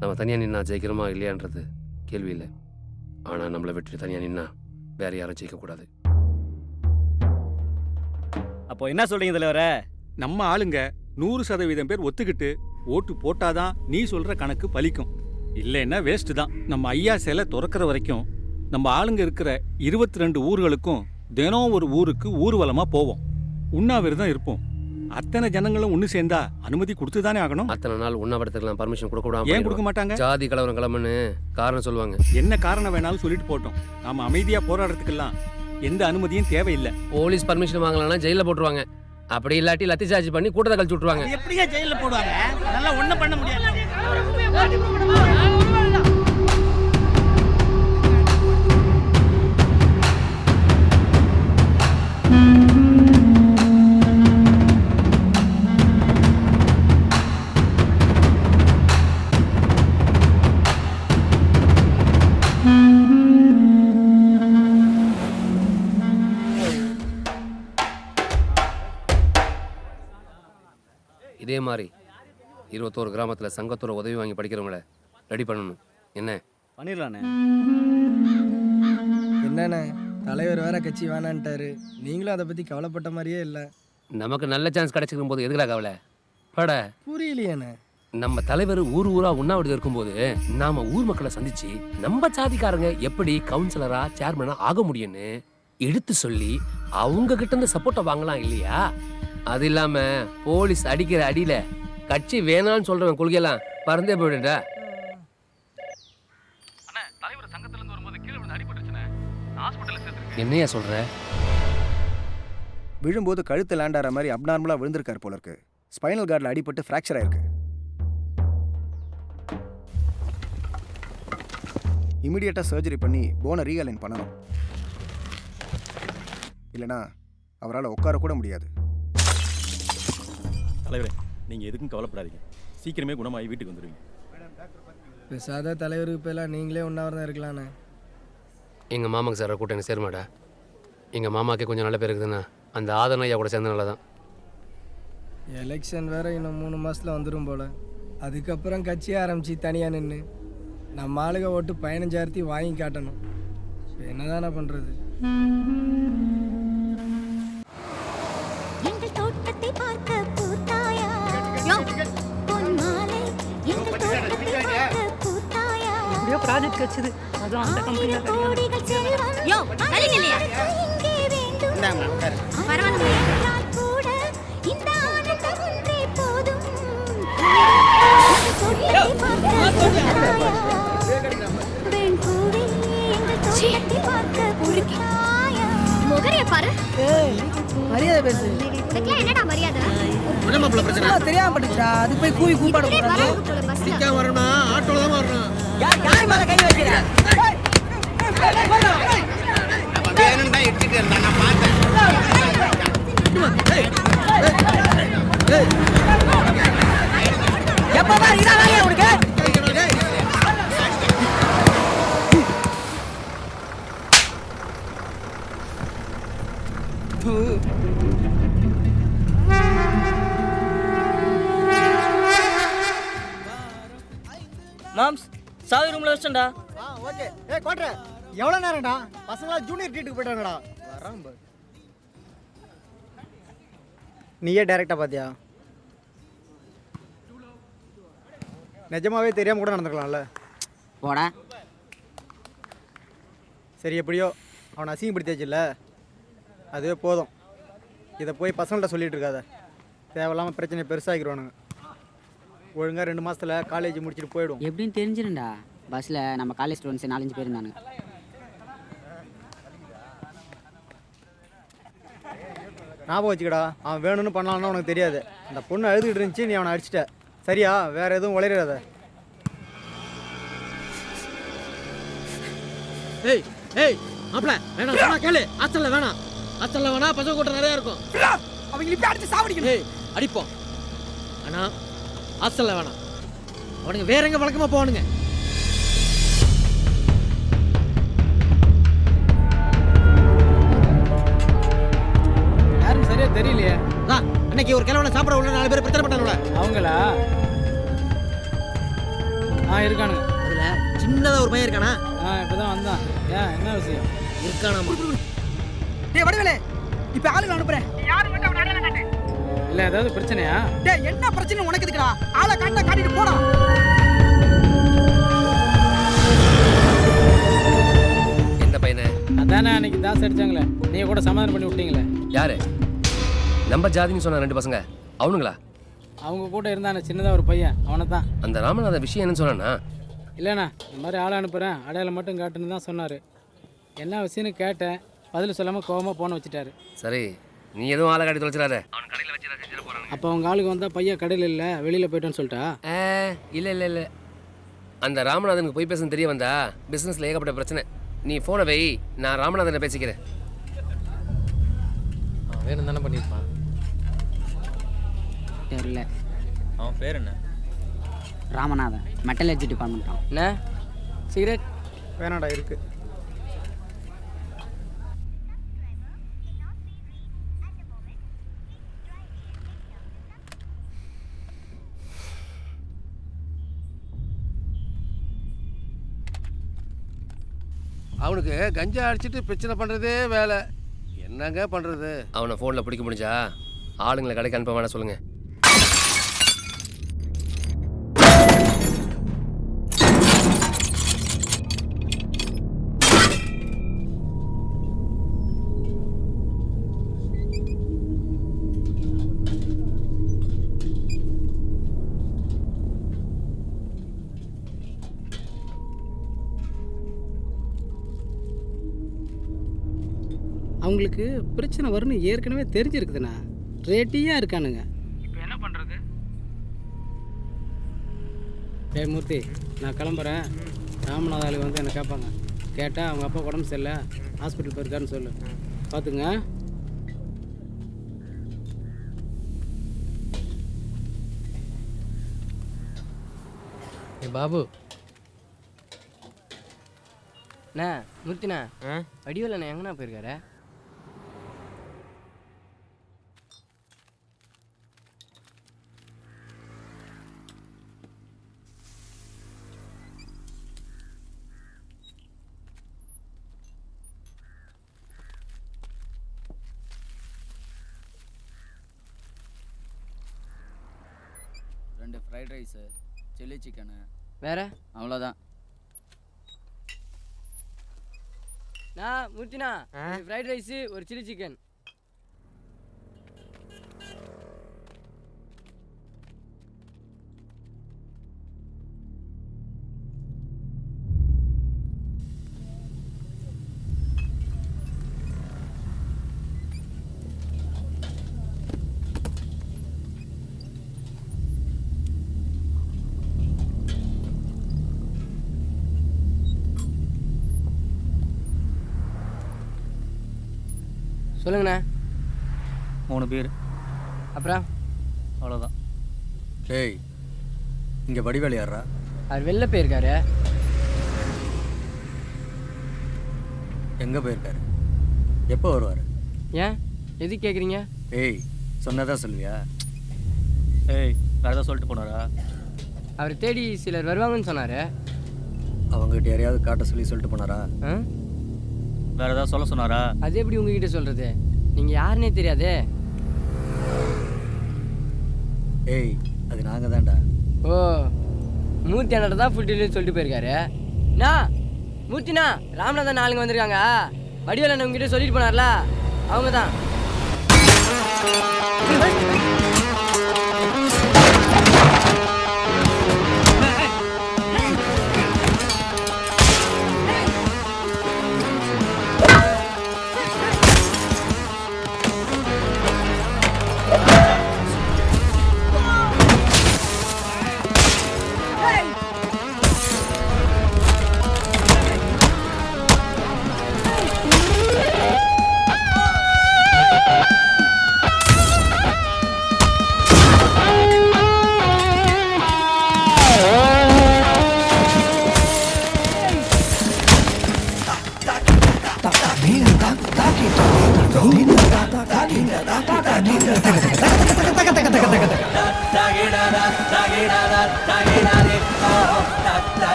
நம்ம தனியாக நின்னா ஜெயிக்கிறோமா இல்லையான்றது கேள்வி இல்லை. ஆனால் நம்மளை விட்டு தனியாக நின்னா வேற யாரும் ஜெயிக்கக்கூடாது. அப்போ என்ன சொல்றீங்க தலைவரே? நம்ம ஆளுங்க 100% பேர் ஒத்துக்கிட்டு ஓட்டு போட்டாதான் நீ சொல்ற கணக்கு பலிக்கும். இல்லைன்னா வேஸ்ட் தான். நம்ம ஐயா சிலை திறக்கிற வரைக்கும் நம்ம ஆளுங்க இருக்கிற 22 ஊர்களுக்கும் தினம் ஒரு ஊருக்கு ஊர்வலமா போவோம். உண்ணாவிரதம் இருப்போம். அத்தனை ஜனங்களும் ஒன்று சேர்ந்தா அனுமதி கொடுத்து தானே ஆகணும். அத்தனை நாள் உண்ணாவிரதத்துக்குலாம் பர்மிஷன் கொடுக்க ஏன் கொடுக்க மாட்டாங்க? ஜாதி கலவரம் கிளம்புன்னு காரணம் சொல்லுவாங்க. என்ன காரணம் வேணாலும் சொல்லிட்டு போட்டோம். நாம அமைதியா போராடுறதுக்கெல்லாம் எந்த அனுமதியும் தேவையில்லை. போலீஸ் பர்மிஷன் வாங்கலன்னா ஜெயிலில் போட்டுருவாங்க. அப்படி இல்லாட்டி லத்தி சார்ஜ் பண்ணி கூட்டத்தை கழிச்சு விட்டுருவாங்க. எப்படியா ஜெயில போடுவாங்க? நல்லா ஒண்ணும் பண்ண முடியாது. இதே மாதிரி 21 கிராமத்தில் சங்கத்தோட உதவி வாங்கி படிக்கிறவங்கள ரெடி பண்ணணும். என்ன பண்ணிடலாண்ணே. என்னண்ணே, தலைவர் வேற கட்சி வேணான்ட்டாரு. நீங்களும் அதை பற்றி கவலைப்பட்ட மாதிரியே இல்லை. நமக்கு நல்ல சான்ஸ் கிடைச்சிருக்கும் போது எதுக்குடா கவலை பட? புரியலையேண்ணே. நம்ம தலைவர் ஊர் ஊரா உண்ணாவிரதம் இருக்கும்போது நாம ஊர் மக்களை சந்திச்சு நம்ம சாதிக்காரங்க எப்படி கவுன்சிலரா சேர்மனா ஆக முடியும்னு எடுத்து சொல்லி அவங்க கிட்ட இருந்து சப்போர்ட்டை வாங்கலாம் இல்லையா? அது இல்லாம போலீஸ் அடிக்கிற அடியில கட்சி வேணான்னு சொல்றவன் கொள்கையெல்லாம் பறந்தே போயிடுடா. என்னையா சொல்ற? விழும்போது கழுத்து லேண்டார மாதிரி அப்நார்மலா விழுந்திருக்காரு போல இருக்கு. ஸ்பைனல் கார்டில் அடிபட்டு ஃப்ராக்சர் ஆயிருக்கு. இமிடியேட்டா சர்ஜரி பண்ணி போனை ரீஅலைன் பண்ணணும். இல்லைனா அவரால் உட்கார கூட முடியாது. தலைவரே, நீங்க எதுக்கும் கவலைப்படாதீங்க. சீக்கிரமே குணமாகி வீட்டுக்கு வந்துடுவீங்க. பெசாத தலைவருக்கு இப்போலாம் நீங்களே உண்ணாவிரதம் இருக்கலாண்ணே. எங்கள் மாமாக்கு சார் கூட்டம் எனக்கு சேருமாடா. எங்கள் மாமாக்கே கொஞ்சம் நல்ல பேர் இருக்குதுண்ணா. அந்த ஆதரன் ஐயா கூட சேர்ந்த நல்லா தான். எலெக்ஷன் வேறு இன்னும் 3 மாதத்தில் வந்துடும் போல். அதுக்கப்புறம் கட்சியை ஆரம்பித்து தனியாக நின்று நம்ம ஆளுக ஓட்டு 15,000 வாங்கி காட்டணும். இப்போ என்னதானே பண்ணுறது? ப்ராஜெக்ட் கட்சிது அதுவும் அந்த கம்பெனியில் மரியாதை பேசு. என்னடா மரியாதை? தெரியாம பட்டுச்சா? அது போய் கூவி கூப்பாடு வரணும்னா ஆட்டோல தான் வரணும். யார் மேல கை வைக்கிற? வேணும்டா எடுத்துட்டு இருந்தா நான் பார்த்தேன். எப்பவா இதா வேலையா உனக்கு? மாம்ஸ் சாவி ரூம்ல வச்சேன்டா. ஓகே. ஏய் கோட்ற, எவ்வளவு நேரம்டா? பசங்களா ஜூனியர் ட்ரீட்டுக்கு போயிட்டாங்கடா. வரான் பாரு. நீயே டைரக்டா பாத்தியா? நிஜமாவே தெரியாம கூட நடந்துக்கலாம்ல. போடா. சரி எப்படியோ அவனை அசிங்கப்படுத்தியாச்சுல்ல, அதுவே போதும். இதை போய் பசங்கள்ட்ட சொல்லிட்டு இருக்காத. தேவையில்லாமல் பிரச்சனை பெருசாகிடுவானுங்க. ஒழுங்காக 2 மாதத்தில் காலேஜ் முடிச்சுட்டு போயிடும். எப்படின்னு தெரிஞ்சிருந்தா. பஸ்ஸில் நம்ம காலேஜ் ஸ்டூடெண்ட்ஸ் 4-5 பேர் இருந்தானுங்க. ஞாபகம் வச்சுக்கடா, அவன் வேணும்னு பண்ணலான்னு உனக்கு தெரியாது. அந்த பொண்ணு அழுதுகிட்டு இருந்துச்சு, நீ அவனை அடிச்சிட்ட. சரியா? வேற எதுவும் உளறிடாத. ஏய் ஏய் மாப்ள வேணாம் சொன்னா கேளு. ஹாஸ்டல்ல வேணாம். ஹாஸ்டல்ல வேணா பசங்க கூட்டம் நிறைய இருக்கும். அவங்க இப்படி அடிச்சு சாவடிக்கணும். ஏய் அடிப்போம். ஆனா ஹாஸ்டல்ல வேணாம். அவனுங்க வேற எங்க வழக்கமா போவானுங்க. யாரும் சரியா தெரியலையே. அன்னைக்கு ஒரு கிழவனை சாப்பிட உள்ள 4 பேர் பிரச்சனை பண்ணானுல. அவங்களா? இருக்கானுங்க. அதுல சின்னதா ஒரு பையன் இருக்கானா? இப்பதான் வந்தான். ஏன் என்ன விஷயம்? இருக்கானாமா? டேய் வடிவேலே, இப்ப ஆளுங்க அனுப்புறேன். யாரு மட்டும் அவன் அடையாளம் காட்டு. இல்ல ஏதாவது பிரச்சனையா? டேய் என்ன பிரச்சனை உனக்கு எதுக்குடா? ஆளை காட்டா காட்டிட்டு போடா. எந்த பையனை? அதானே அன்னைக்கு தாஸ் அடிச்சாங்களே, நீங்க கூட சமாதானம் பண்ணி விட்டீங்களே. யாரு? நம்ம ஜாதின்னு சொன்ன 2 பசங்க அவனுங்களா? அவங்க கூட இருந்தானே சின்னதா ஒரு பையன், அவனை தான். அந்த ராமநாத விஷயம் என்னன்னு சொன்னானா? இல்லைண்ணா, இந்த மாதிரி ஆளை அனுப்புகிறேன், அடையாளம் மட்டும் காட்டுன்னு தான் சொன்னார். என்ன விஷயம்னு கேட்டேன், பதில் சொல்லாமல் கோவமாக போன வச்சுட்டாரு. சரி, நீ எதுவும் ஆளை காட்டி தொலைச்சிடாத. அவன் கடையில் வச்சு செஞ்சுட்டு போகிறாங்க. அப்போ அவங்க ஆளுக்கு வந்தால் பையன் கடையில் இல்லை, வெளியில் போயிட்டோன்னு சொல்லிட்டா? இல்லை இல்லை இல்லை, அந்த ராமநாதனுக்கு போய் பேசணும் தெரிய வந்தா பிஸ்னஸில் ஏகப்பட்ட பிரச்சனை. நீ ஃபோனை வை, நான் ராமநாதனை பேசிக்கிறேன். வேணும் தானே பண்ணியிருப்பான். தெரியல. அவன் பேர் என்ன? ராமநாதன், மெட்டலர்ஜி டிபார்ட்மெண்ட் தான். என்ன சிகரெட் வேணாடா, இருக்கு. அவனுக்கு கஞ்சா அடிச்சிட்டு பிரச்சனை பண்ணுறதே வேலை. என்னங்க பண்ணுறது? அவனை ஃபோனில் பிடிக்க முடிஞ்சா ஆளுங்களை கடைக்கு அனுப்ப வேணாம் சொல்லுங்கள். அவங்களுக்கு பிரச்சனை வரும்னு ஏற்கனவே தெரிஞ்சிருக்குதுண்ணா, ரெடியாக இருக்கானுங்க. இப்போ என்ன பண்ணுறது? டேய் மூர்த்தி, நான் கிளம்புறேன். ராமநாத ஆளு வந்து என்னை கேட்பாங்க. கேட்டால் அவங்க அப்பா உடம்பு சரியில்லை, ஹாஸ்பிட்டல் போயிருக்காருன்னு சொல்லு. பார்த்துங்க. ஏ பாபு. அண்ணா மூர்த்திண்ணா, வடிவேல் அண்ணா எங்கண்ணா போயிருக்காரு? ரெண்டு ஃப்ரைட் ரைஸு, சில்லி சிக்கனு, வேற அவ்வளோதான். மூர்த்திண்ணா, ஃப்ரைட் ரைஸு, ஒரு சில்லி சிக்கன். சொல்லுங்கண்ணா. 3 பேர். அப்புறம் அவ்வளோதான். டேய், இங்கே வடிவேலு யாரா? அவர் வெளில போயிருக்காரு. எங்கே போயிருக்காரு? எப்போ வருவார்? ஏன் எதுக்கு கேட்குறீங்க? ஏய், சொன்னதான் சொல்லுவியா? ஏய், வேறு ஏதாவது சொல்லிட்டு போனாரா? அவர் தேடி சிலர் வருவாங்கன்னு சொன்னார். அவங்ககிட்ட யாரையாவது காட்ட சொல்லி சொல்லிட்டு போனாரா? வேறு ஏதாவது சொல்ல சொன்னாரா? அது எப்படி உங்ககிட்ட சொல்கிறது? நீங்கள் யாருன்னே தெரியாதே. ஏய், அது நாங்கள் தான்டா. ஓ, மூர்த்தி அண்ணா தான் ஃபுல் டீலர்னு சொல்லிட்டு போயிருக்காரு. அண்ணா மூர்த்திண்ணா, ராமநாதன் ஆளுங்க வந்திருக்காங்க. வடிவேல் அண்ணன் உங்ககிட்ட சொல்லிட்டு போனார்ல, அவங்க தான்.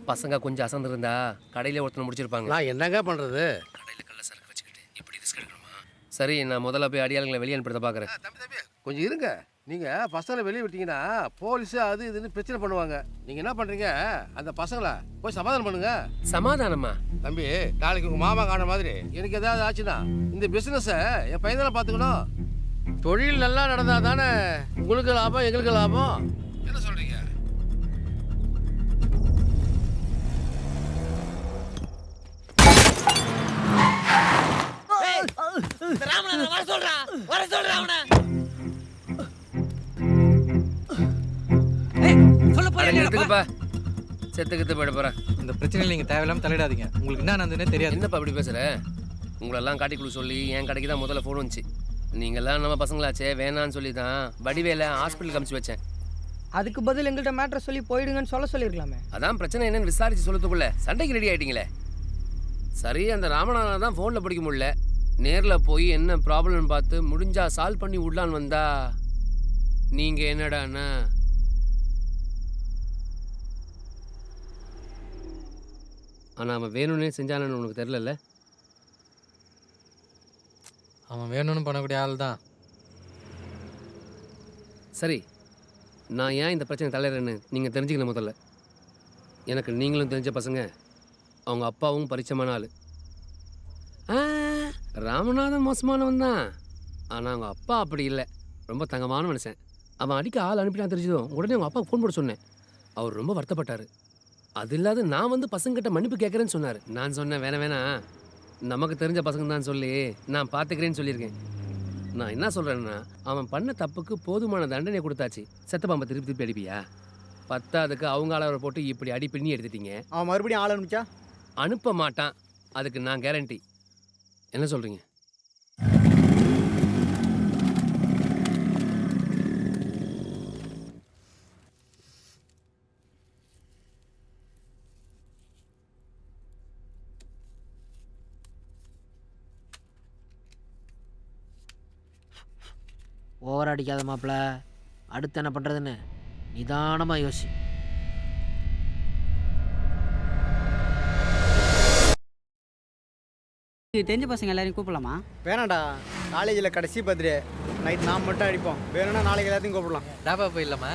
பசங்க கொஞ்சம் அசந்திருந்தா கடையில ஒருத்தனை முடிச்சிருப்பாங்க. நான் என்னங்க பண்றது? கடையில கள்ள சரக்கு வச்சுக்கிட்டு இப்படி ரிஸ்க் எடுக்கணுமா? சரி, நான் முதல்ல போய் அடியாளுங்களை வெளியே அனுப்பிட பார்க்குறேன். தம்பி கொஞ்சம் இருங்க. நீங்க பசங்களை வெளியே விட்டீங்கன்னா போலீஸ் அது இதுன்னு பிரச்சனை பண்ணுவாங்க. நீங்க என்ன பண்றீங்க, அந்த பசங்களை போய் சமாதானம் பண்ணுங்க. சமாதானமா? தம்பி, நாளைக்கு உங்க மாமா காண மாதிரி எனக்கு ஏதாவது ஆச்சுன்னா இந்த பிசினஸை என் பையன் தானே பார்த்துக்கணும். தொழில் நல்லா நடந்தா தானே உங்களுக்கு லாபம், எங்களுக்கு லாபம். என்ன சொல்றீங்க? செத்துக்கிட்டு போயிட போறேன். இந்த பிரச்சனையில் நீங்கள் தேவையில்லாமல் தலையிடாதீங்க. உங்களுக்கு என்ன நடந்ததுன்னே தெரியாது. என்னப்பா அப்படி பேசுற? உங்களெல்லாம் காட்டிக்குள்ள சொல்லி என் கடைக்கு தான் முதல்ல ஃபோன் வந்துச்சு. நீங்கள்லாம் நம்ம பசங்களாச்சே வேணான்னு சொல்லி தான் வடிவேல ஹாஸ்பிட்டலுக்கு அனுப்பிச்சு வச்சேன். அதுக்கு பதில் எங்கள்கிட்ட மேட்ரை சொல்லி போயிடுங்கன்னு சொல்லியிருக்கலாமே. அதான் பிரச்சனை என்னன்னு விசாரிச்சு சொல்லத்துக்குள்ள சண்டைக்கு ரெடி ஆயிட்டீங்களே. சரி, அந்த ராமநாதன் தான் ஃபோனில் பிடிக்க முடியல. நேரில் போய் என்ன ப்ராப்ளம்னு பார்த்து முடிஞ்சா சால்வ் பண்ணி விடலான்னு வந்தா நீங்கள் என்னடாண்ணா ஆனால் அவன் வேணும்னே செஞ்சானு உனக்கு தெரிலல்ல? அவன் வேணும்னு பண்ணக்கூடிய ஆள் தான். சரி, நான் ஏன் இந்த பிரச்சனை தலையிறேன்னு நீங்கள் தெரிஞ்சுக்கணும். முதல்ல எனக்கு நீங்களும் தெரிஞ்ச பசங்க, அவங்க அப்பாவும் பரிச்சயமான ஆள். ராமநாதன் மோசமானவன் தான், ஆனால் அவங்க அப்பா அப்படி இல்லை. ரொம்ப தங்கமான மனுஷன். அவன் அடிக்க ஆள் அனுப்பினா தெரிஞ்சதும் உடனே அவங்க அப்பாவுக்கு ஃபோன் போட சொன்னேன். அவர் ரொம்ப வருத்தப்பட்டார். அது இல்லாத நான் வந்து பசங்கிட்ட மன்னிப்பு கேட்குறேன்னு சொன்னார். நான் சொன்னேன், வேணாம் நமக்கு தெரிஞ்ச பசங்க தான் சொல்லி நான் பார்த்துக்கிறேன்னு சொல்லியிருக்கேன். நான் என்ன சொல்கிறேன்னா, அவன் பண்ண தப்புக்கு போதுமான தண்டனை கொடுத்தாச்சு. செத்த பாம்பை திருப்பி அடிப்பியா? பத்தாவதுக்கு அவங்க அளவை போட்டு இப்படி அடி பின்னி எடுத்துட்டீங்க. அவன் மறுபடியும் ஆள் அனுப்பிச்சா அனுப்ப மாட்டான், அதுக்கு நான் கேரண்டி. என்ன சொல்கிறீங்க? ஓவர் அடிக்காத மாப்பிள்ள. அடுத்து என்ன பண்ணுறதுன்னு நிதானமாக யோசி. தெரிஞ்ச பசங்க எல்லாரையும் கூப்பிடலாமா? வேணாண்டா, காலேஜில் கடைசி பர்த்டே நைட் நான் மட்டும் அடிப்போம். வேணும்னா நாளைக்கு எல்லாத்தையும் கூப்பிடலாம். டாபா போயிடலாமா?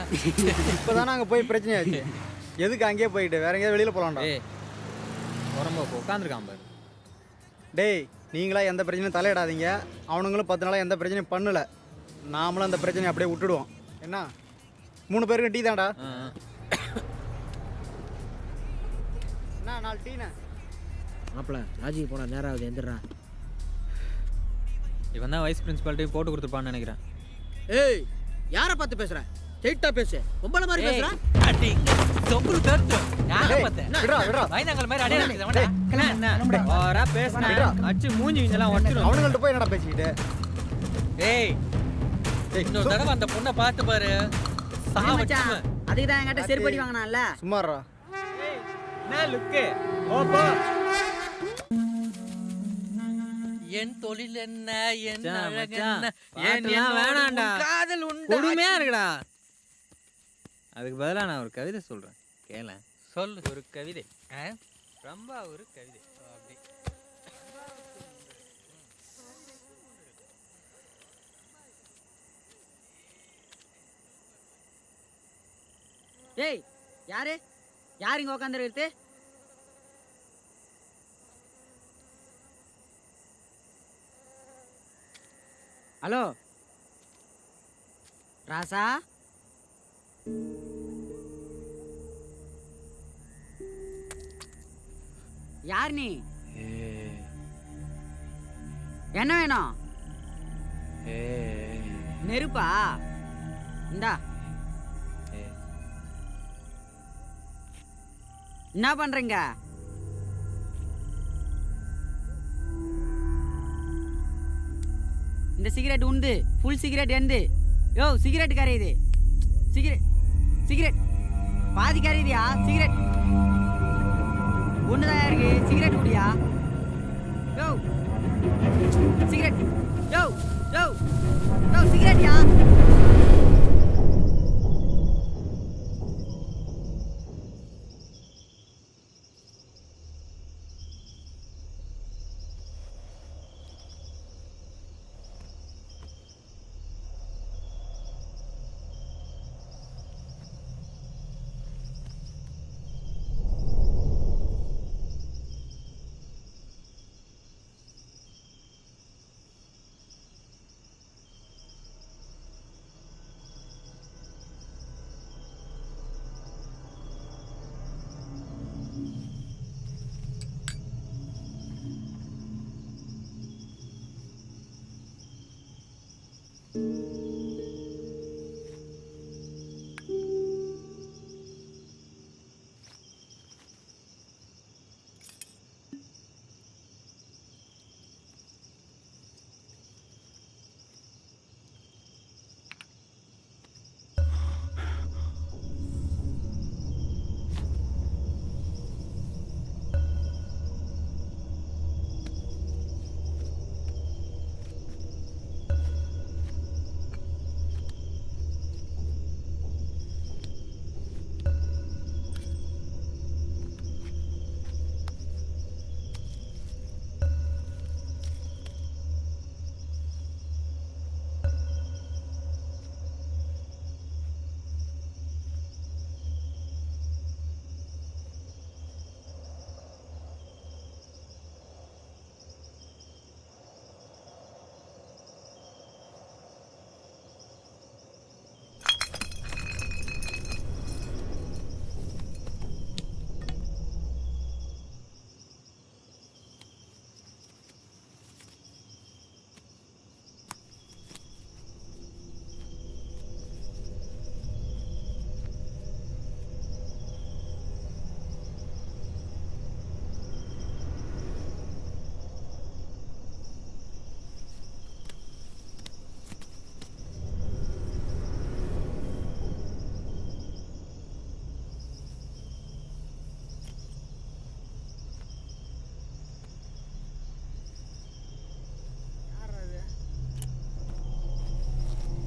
இப்போ தானே அங்கே போய் பிரச்சனை ஆச்சு. எதுக்கு அங்கேயே போயிட்டு வேற எங்கேயாவது வெளியில் போகலாம்டா. உடம்பு உட்காந்துருக்கான் பாரு. டேய், நீங்களா எந்த பிரச்சனையும் தலையிடாதீங்க. அவனுங்களும் 10 நாளாக எந்த பிரச்சனையும் பண்ணல. நாமளும் அந்த பிரச்சனையை அப்படியே விட்டுடுவோம். என்ன 3 பேருக்கு டீ தான்டா. என்ன 4 டீண்ணே? மாப்பிள்ள ராஜிக்கு போனால் நேரம் ஆகுது, எந்திரா. இவன் தான் வைஸ் பிரின்சிபால்ட்டையும் போட்டு கொடுத்துருப்பான்னு நினைக்கிறேன். ஏய், யாரை பார்த்து பேசுற? ஸ்ட்ரைட்டா பேசு. பொம்பளை மாதிரி பேசுற? அடி சொம்புல தட்டு. யாரை பார்த்து? விடுடா விடுடா. வைனாங்கல் மாதிரி அடியே நடக்குது. என்ன ஓரா பேசுனா அச்சு மூஞ்சி இதெல்லாம் ஒட்டிரும். அவனுங்கள்ட்ட போய் என்னடா பேசிக்கிட்டு? ஏய், இன்னொரு தடவை அந்த பொண்ணை பார்த்து பாரு. மச்சான், அதுக்கு தான் என்கிட்ட செருப்படி வாங்கினான்ல. சும்மாறா. என்ன லுக்கு? ஓப்போ. என் தொழில் என்ன, என் மச்சான், அழகு மச்சான், என்ன, பாட்டெல்லாம் வேணாம்டா. காதல் உண்டு. கொடுமையா இருக்குடா. அதுக்கு பதிலா நான் ஒரு கவிதை சொல்றேன், கேளேன். சொல்லு. ஒரு கவிதை. ரொம்ப ஒரு கவிதை. அப்படி ஏய், யார் இங்க உட்காந்துருக்கு? ஹலோ ராசா, யார் நீ? என்ன வேணும்? நெருப்பா? இந்தா. என்ன பண்றீங்க? இந்த சிகரெட் உண்டு, ஃபுல் சிகரெட் எந்து. யோ, சிகரெட் கரையுது. சிகரெட் சிகரெட் பாதி கறியா சிகரெட் ஒண்ணுதான் இருக்கு சிகரெட் குடியா யோ சிகரெட் யோ யோ யோ சிகரெட்யா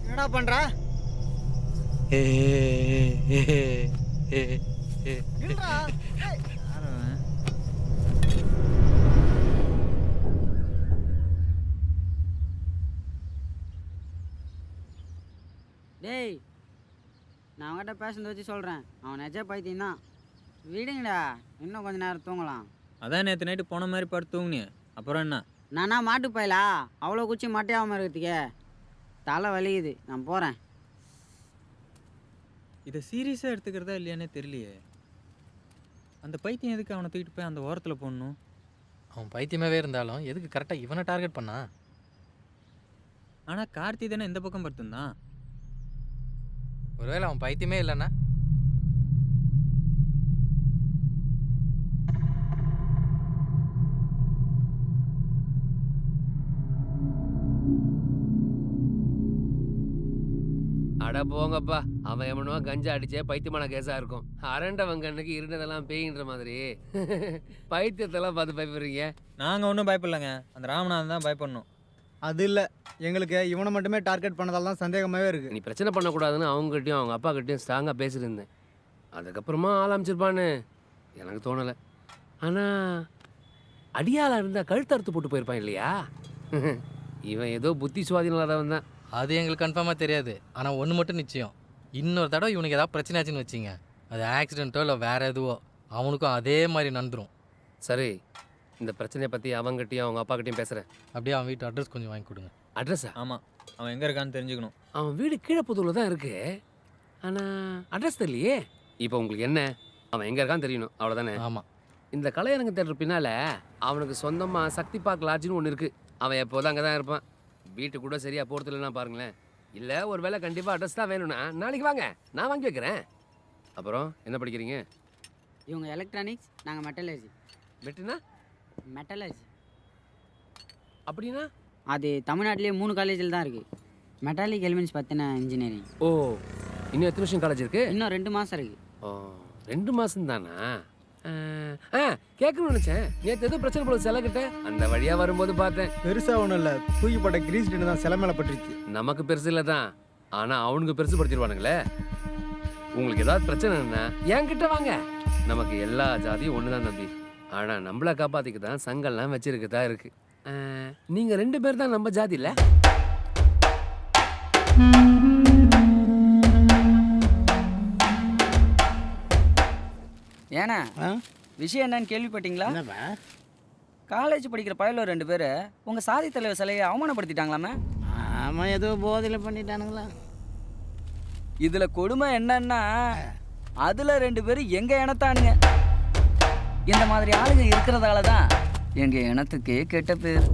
என்னடா பண்ற? நில்றா. ஏய். டேய் நான் அவங்ககிட்ட பேசுனதை வச்சு சொல்கிறேன், அவன் நிஜ பைத்தியம் தான். விடுங்கடா, இன்னும் கொஞ்ச நேரம் தூங்கலாம். அதான் நேற்று நைட்டு போன மாதிரி படுத்து தூங்குனியே, அப்புறம் என்ன? நானா மாட்டு போயலா அவ்வளோ குச்சி மட்டையாகாமல் இருக்கிறதுக்கே தலை வலிக்குது, நான் போகிறேன். இதை சீரியஸாக எடுத்துக்கிறதா இல்லையானே தெரியலையே. அந்த பைத்தியம் எதுக்கு அவனை தூக்கிட்டு போய் அந்த ஓரத்தில் போடணும்? அவன் பைத்தியமாகவே இருந்தாலும் எதுக்கு கரெக்டாக இவனை டார்கெட் பண்ணா? ஆனால் கார்த்தி தானே இந்த பக்கம் படுத்துந்தான். ஒருவேளை அவன் பைத்தியமே இல்லைன்னா? அட போங்கப்பா, அவன் எவனோ கஞ்சா அடிச்சே பைத்தியமான கேஸா இருக்கும். அரண்டவன் கண்ணுக்கு இருந்ததெல்லாம் பேயின்ற மாதிரி பைத்தியத்தெல்லாம் பார்த்து பயப்படுறீங்க. நாங்கள் ஒன்றும் பயப்படலைங்க, அந்த ராமநாதன் தான் பயப்படணும். அது இல்லை, எங்களுக்கு இவனை மட்டுமே டார்கெட் பண்ணதால தான் சந்தேகமாகவே இருக்குது. நீ பிரச்சனை பண்ணக்கூடாதுன்னு அவங்ககிட்டயும் அவங்க அப்பா கிட்டயும் ஸ்ட்ராங்காக பேசியிருந்தேன். அதுக்கப்புறமா ஆரம்பிச்சிருப்பான்னு எனக்கு தோணலை. ஆனால் அடியாளாக இருந்தால் கழுத்தறுத்து போட்டு போயிருப்பான் இல்லையா? இவன் ஏதோ புத்தி சுவாதீனம் இல்லாதவன் தான். அது எங்களுக்கு கன்ஃபார்மாக தெரியாது. ஆனால் ஒன்று மட்டும் நிச்சயம், இன்னொரு தடவை இவனுக்கு ஏதாவது பிரச்சனை ஆச்சுன்னு வச்சிங்க, அது ஆக்சிடென்ட்டோ இல்லை வேறு எதுவோ, அவனுக்கும் அதே மாதிரி நடந்துடும். சரி, இந்த பிரச்சனையை பற்றி அவங்ககிட்டயும் அவங்க அப்பா கிட்டையும் பேசுகிறேன். அப்படியே அவன் வீட்டு அட்ரஸ் கொஞ்சம் வாங்கி கொடுங்க. அட்ரஸா? ஆமாம், அவன் எங்கே இருக்கான்னு தெரிஞ்சுக்கணும். அவன் வீடு கீழப்புதூரில் தான் இருக்கு, ஆனால் அட்ரஸ் தெரியலையே. இப்போ உங்களுக்கு என்ன, அவன் எங்கே இருக்கான்னு தெரியணும், அவ்வளோதானே? ஆமாம். இந்த கலையரங்க தேட்டர் பின்னால் அவனுக்கு சொந்தமாக சக்தி பார்க் லாட்ஜின்னு ஒன்று இருக்குது. அவன் எப்போதும் அங்கே தான் இருப்பான். வீட்டு கூட சரியாக போகிறது இல்லைன்னா பாருங்களேன். இல்லை ஒரு வேளை கண்டிப்பாக அட்ரஸ் தான் வேணும்னா நாளைக்கு வாங்க, நான் வாங்கி வைக்கிறேன். அப்புறம் என்ன படிக்கிறீங்க? இவங்க எலக்ட்ரானிக்ஸ், நாங்கள் மெட்டலர்ஜி. மெட்டுனா? மெட்டலர்ஜி அப்படின்னா அது தமிழ்நாட்டிலே 3 காலேஜில் தான் இருக்குது. மெட்டாலிக் எலிமெண்ட்ஸ் பற்றின இன்ஜினியரிங். ஓ, இன்னும் எத்தனை வருஷம் காலேஜ் இருக்கு? இன்னும் 2 மாதம் இருக்கு. ஓ 2 மாதம் தானா? கேட்கணும்னு நினச்சேன். நேற்று எதுவும் பிரச்சனை போல சிலை கிட்ட அந்த வழியாக வரும்போது பார்த்தேன். பெருசாக ஒன்றும் இல்லை, தூக்கிப்பட்ட கிரீஸ் டின்னு தான் சிலை மேலே பட்டுருச்சு. நமக்கு பெருசு இல்லை தான், ஆனால் அவனுக்கு பெருசு படுத்திடுவானுங்களே. உங்களுக்கு ஏதாவது பிரச்சனைன்னா என்கிட்ட வாங்க. நமக்கு எல்லா ஜாதியும் ஒன்று தான் தம்பி. ஆனால் நம்மளை காப்பாற்றிக்க தான் சங்கல்லாம் வச்சிருக்கதா இருக்கு. நீங்கள் 2 பேர் தான் நம்ம ஜாதி இல்லை? ஏண்ணா விஷயம் என்னன்னு கேள்விப்பட்டீங்களா? காலேஜ் படிக்கிற பயலோ 2 பேர் உங்கள் சாதி தலைவர் சிலையை அவமானப்படுத்திட்டாங்களாமே. ஆமாம், ஏதோ போதையில் பண்ணிட்டானுங்களா. இதில் கொடுமை என்னன்னா அதில் 2 பேர் எங்கள் இனத்தானுங்க. இந்த மாதிரி ஆளுங்க இருக்கிறதால தான் எங்கள் இனத்துக்கே கெட்ட பேர்.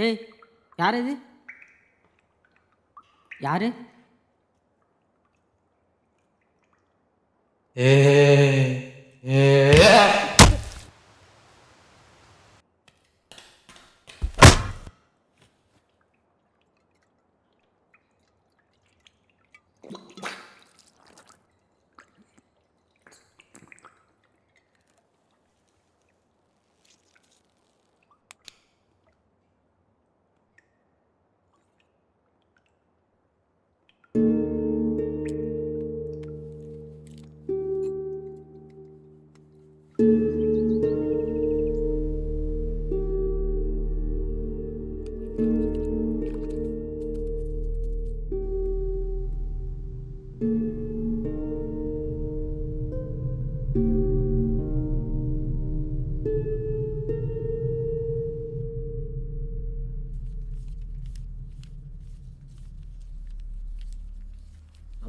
ஏய், யார் இது? யாரு?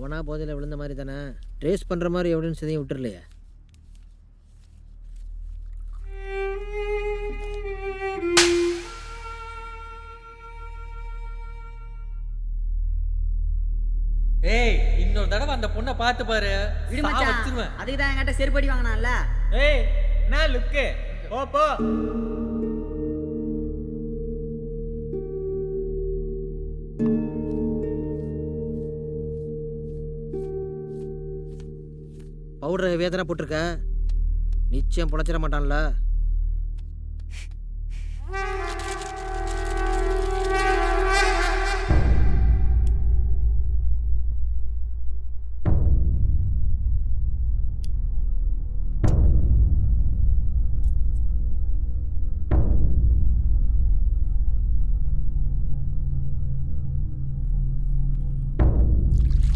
அவனா போதையில் விழுந்த மாதிரி தானே, ட்ரேஸ் பண்ணுற மாதிரி எவிடன்ஸ் எதையும் விட்டுறலையே. ஏய், இன்னொரு தடவை அந்த பொண்ணை பார்த்து பாரு, விடு மச்சான். வச்சிருவேன். அதுக்கு தான் என்கிட்ட செருப்படி வாங்கினான்ல. ஏய் என்ன லுக்கு? போ போ. பவுடரை வேதனை போட்டிருக்க, நிச்சயம் பொழைச்சிட மாட்டான்ல.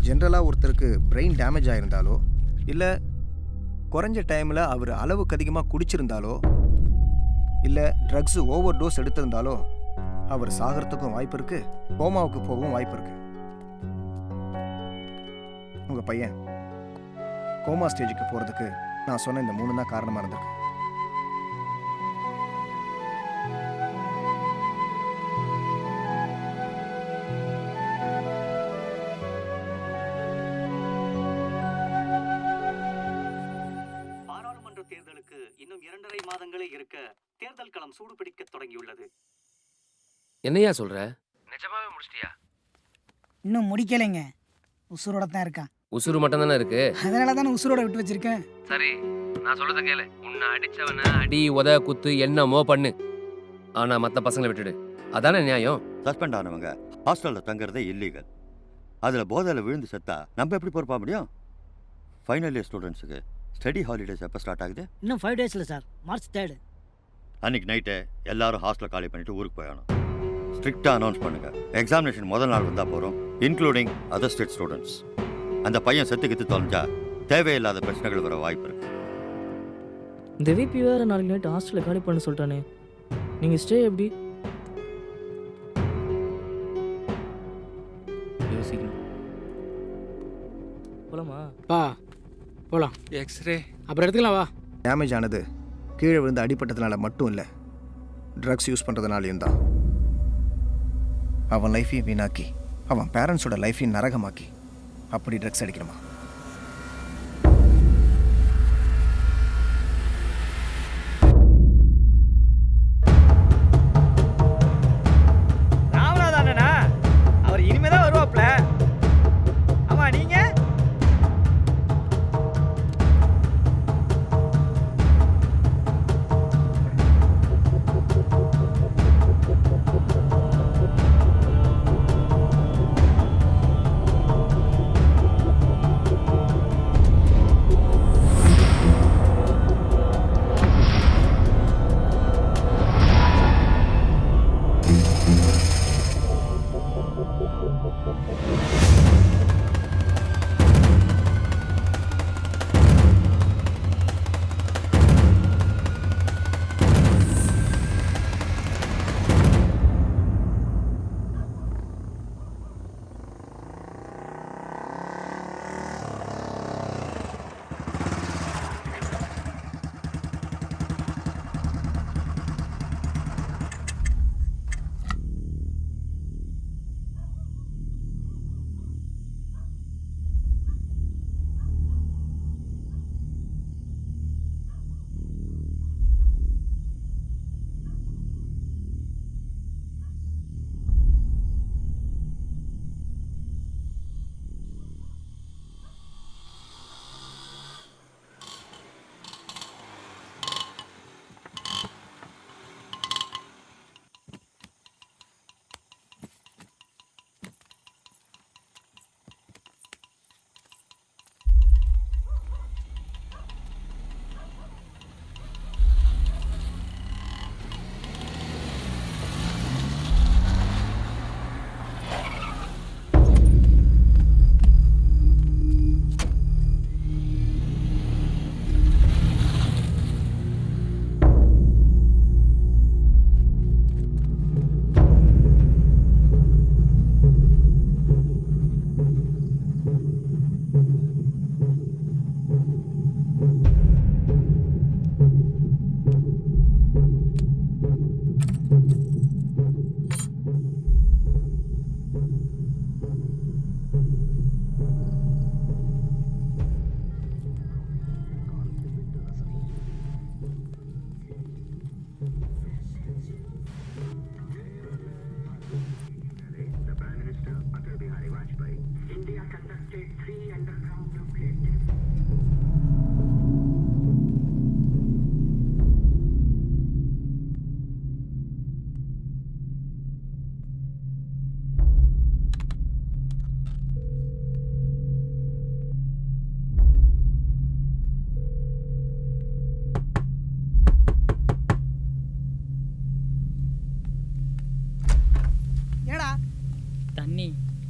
ஜென்ரலாக ஒருத்தருக்கு பிரெயின் டேமேஜ் ஆயிருந்தாலோ இல்லை குறைஞ்ச டைமில் அவர் அளவுக்கு அதிகமாக குடிச்சிருந்தாலோ இல்லை ட்ரக்ஸு ஓவர் டோஸ் எடுத்திருந்தாலோ அவர் சாகிறதுக்கும் வாய்ப்பு இருக்கு, கோமாவுக்கு போகவும் வாய்ப்பு இருக்கு. உங்கள் பையன் கோமா ஸ்டேஜுக்கு போகிறதுக்கு நான் சொன்ன இந்த 3 தான் காரணமாக இருந்திருக்கு. பாராளுமன்ற தேர்தலுக்கு இன்னும் 2.5 மாதங்களே இருக்க தேர்தல் களம் சூடு பிடிக்க தொடங்கியுள்ளது. என்னையா சொல்ற? நிஜமாவே முடிச்சிட்டியா? இன்னும் முடிக்கலைங்க, உசுரோட தான் இருக்கான். உசுறு மட்டும் தானே இருக்கு. அதனால தானே உசுரோட விட்டு வச்சிருக்கேன். சரி, நான் சொல்றத கேளு. உன்னை அடிச்சவன அடி உத குத்து என்னமோ பண்ணு, ஆனா மற்ற பசங்களை விட்டுடு. அதானே நியாயம். சஸ்பெண்ட் ஆனவங்க ஹாஸ்டலில் தங்குறதே இல்லீகல். அதில் போதையில் விழுந்து செத்தா நம்ம எப்படி பொறுப்பா முடியும்? ஃபைனல் இயர் ஸ்டூடெண்ட்ஸுக்கு ஸ்டடி ஹாலிடேஸ் எப்போ ஸ்டார்ட் ஆகுது? இன்னும் 5 டேஸில் சார், மார்ச் 3. அன்னைக்கு நைட்டு எல்லாரும் ஹாஸ்டல் காலி பண்ணிட்டு ஊருக்கு போயிடணும். ஸ்ட்ரிக்டாக அனௌன்ஸ் பண்ணுங்க. எக்ஸாமினேஷன் முதல் நாள் வந்தால் போகிறோம், இன்க்ளூடிங் அதர் ஸ்டேட் ஸ்டூடெண்ட்ஸ். அந்த பையன் செத்துக்கிட்டு தொலைஞ்சா தேவையில்லாத பிரச்சனைகள் வர வாய்ப்பு இருக்கு. இந்த விபி வேறு நாளைக்கு நைட்டு ஹாஸ்டலில் காலி பண்ண சொல்லிட்டானே, நீங்கள் ஸ்டே எப்படி? யோசிக்கணும். போலாமா? வா போகலாம். எக்ஸ்ரே அப்புறம் எடுத்துக்கலாம் வா. டேமேஜ் ஆனது கீழே விழுந்து அடிப்பட்டதுனால மட்டும் இல்லை, ட்ரக்ஸ் யூஸ் பண்ணுறதுனாலையும் தான். அவன் லைஃபையும் வீணாக்கி அவன் பேரண்ட்ஸோட லைஃபையும் நரகமாக்கி அப்படி ட்ரக்ஸ் அடிக்கணுமா? ராமநாதண்ணா அவர் இனிமேதான் வருவாப்ல. ஆமா நீங்க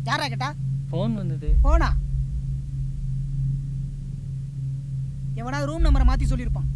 யாரா கேட்டா? ஃபோன் வந்தது. போனா எவனா ரூம் நம்பரை மாற்றி சொல்லியிருப்பான்.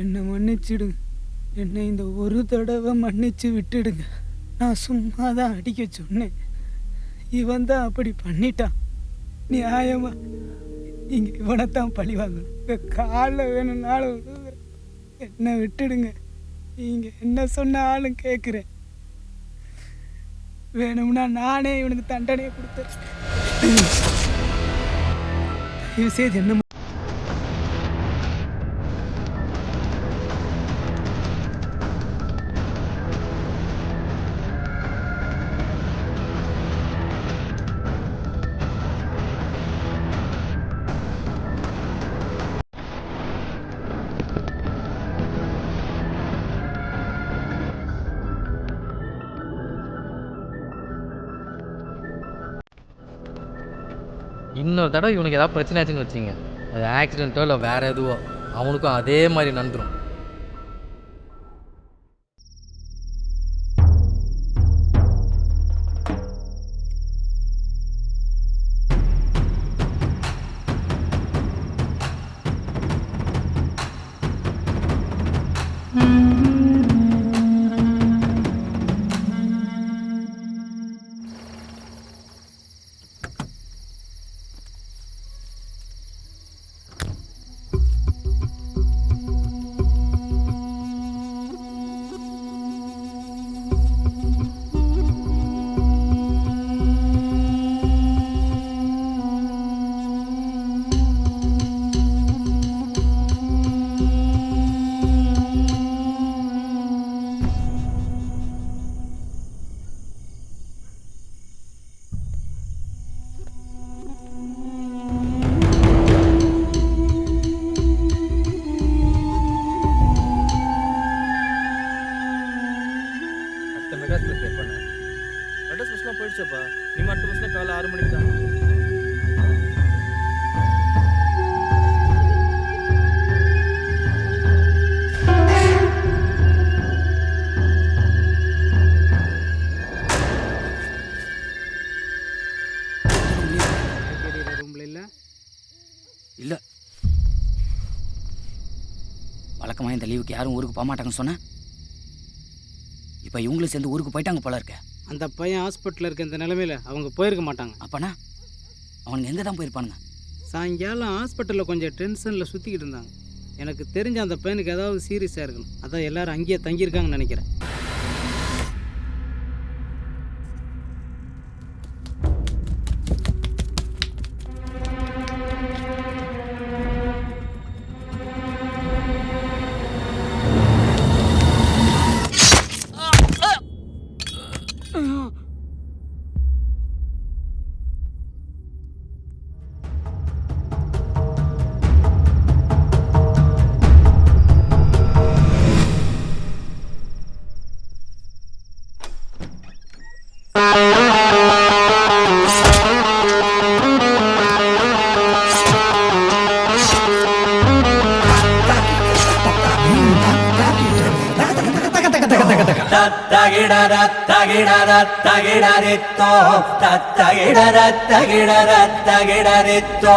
என்னை மன்னிச்சிடுங்க. என்னை இந்த ஒரு தடவை மன்னிச்சு விட்டுடுங்க. நான் சும்மா தான் அடிக்க சொன்னேன். இவன் தான் அப்படி பண்ணிட்டான். நியாயமா நீங்கள் இவனைத்தான் பழி வாங்கணும். காலில் வேணும்னாலும் விழுகுறேன். என்னை விட்டுடுங்க. நீங்கள் என்ன சொன்னாலும் கேட்குறேன். வேணும்னா நானே இவனுக்கு தண்டனையை கொடுத்தேன். தயவு செய்து என்ன இன்னொரு தடவை இவனுக்கு ஏதாவது பிரச்சனை ஆச்சுன்னு வச்சுங்க, அது ஆக்சிடென்ட்டோ இல்லை வேறு எதுவோ, அவனுக்கும் அதே மாதிரி நடந்துடும். போயிடுச்சப்பா. நீ மட்டும் பஸ்ல காலை 6 மணிக்கு தான். ரூம்ல இல்ல இல்ல வழக்கமாக இந்த லீவுக்கு யாரும் ஊருக்கு போக மாட்டாங்கன்னு சொன்னேன். இப்போ இவங்களும் சேர்ந்து ஊருக்கு போயிட்டாங்க போல இருக்க. அந்த பையன் ஹாஸ்பிட்டலில் இருக்க இந்த நிலைமையில அவங்க போயிருக்க மாட்டாங்க. அப்பனா அவனுங்க எங்கே தான் போயிருப்பானுங்க? சாயங்காலம் ஹாஸ்பிட்டலில் கொஞ்சம் டென்ஷனில் சுற்றிக்கிட்டு இருந்தாங்க. எனக்கு தெரிஞ்ச அந்த பையனுக்கு ஏதாவது சீரியஸாக இருக்கணும். அதான் எல்லாரும் அங்கேயே தங்கியிருக்காங்கன்னு நினைக்கிறேன். தகிடரித்தோ